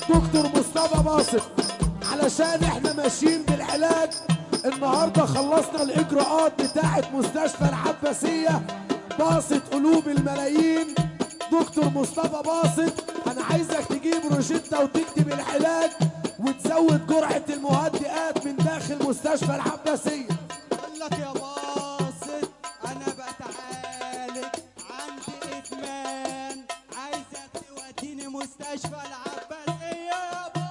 دكتور مصطفى باسط. علشان احنا ماشيين بالعلاج النهارده، خلصنا الاجراءات بتاعه مستشفى العباسيه. باسط قلوب الملايين دكتور مصطفى باسط. انا عايزك تجيب روشته وتكتب العلاج وتزود جرعه المهدئات من داخل مستشفى العباسيه. قال لك يا باسط انا بتعالج عندي ادمان، عايزك توديني مستشفى العباسيه يا باسط.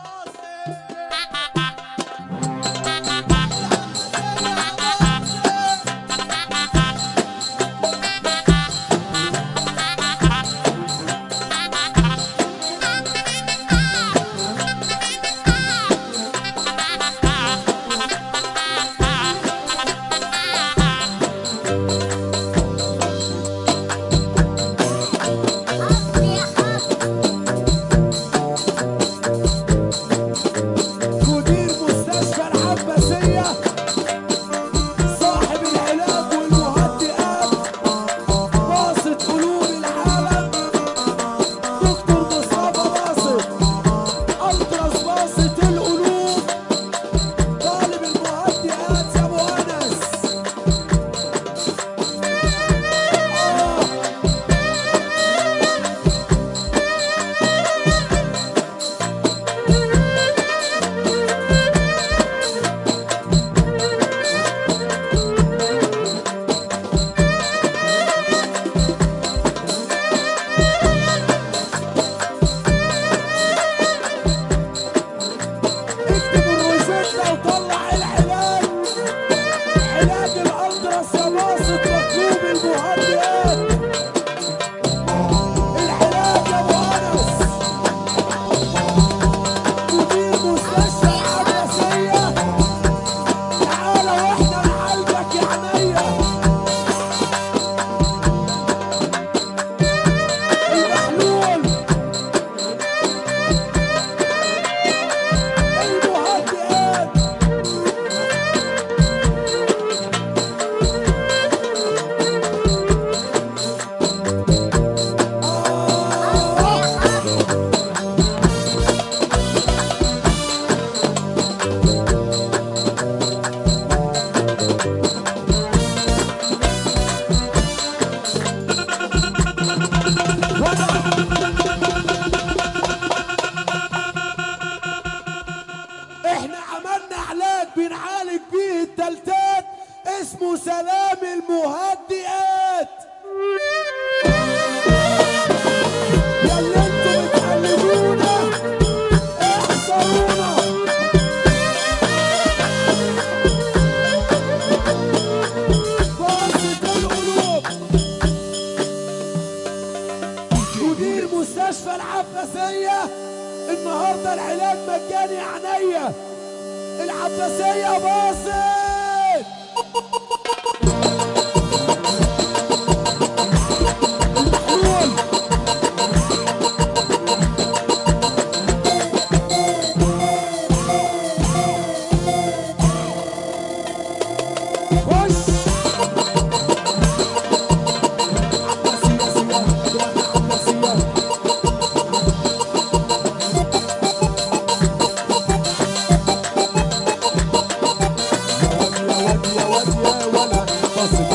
احنا عملنا علاج بنعالج بيه التلتات اسمه سلام المهدئات. ياللي انتوا بتقلدونا احذرونا. باسط القلوب مدير مستشفى العباسيه. النهارده العلاج مجاني عينيا. العباسيه باسط. يا واد يا واد يا ولا باسط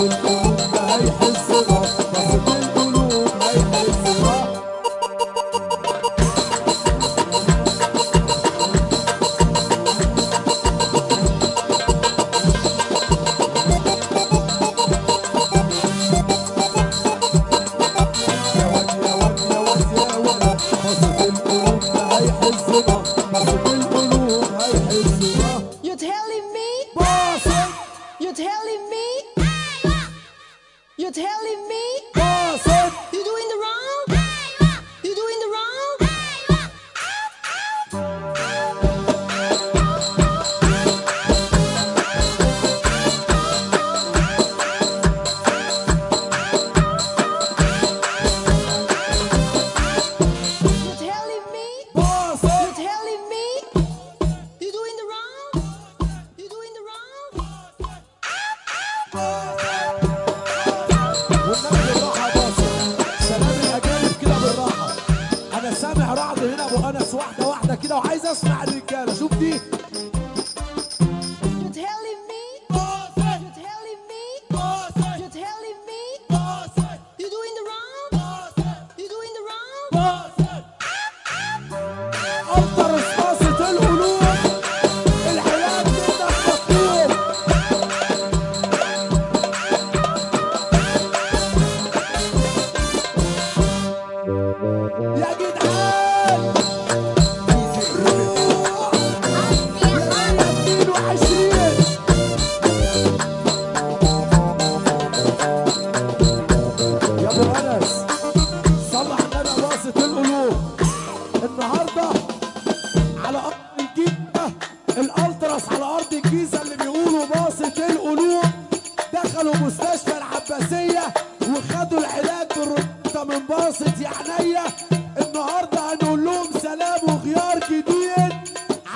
كده وعايز اسمع الرجاله. شوف دي You're telling me? You're telling me? You're telling me? You doing the round? You doing the round? افضل رصاصه القلوب العلاج منك مطلوب. يا جدعان روح يا 22 يا ابو انس صلح لنا باصة القلوب. النهارده على ارض الجيزه الالتراس، على ارض الجيزه اللي بيقولوا باصة القلوب دخلوا مستشفى العباسيه وخدوا العلاج بالرشدة من باصة يعنية. النهارده هنقول لهم سلام وخيار جديد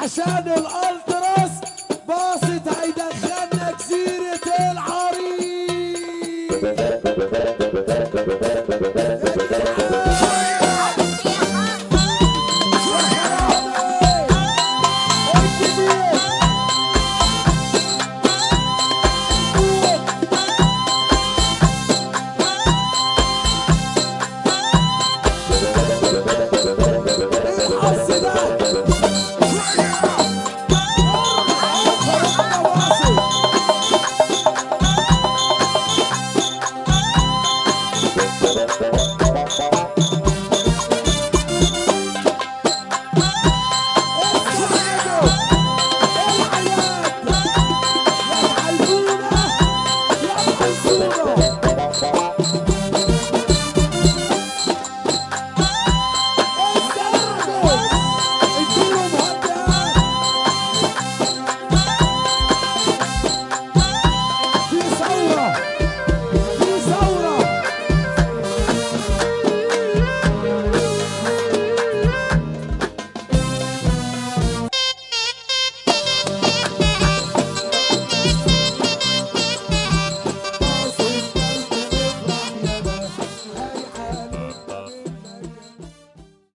عشان الالتراس باصة هيدخلنا جزيرة العريش.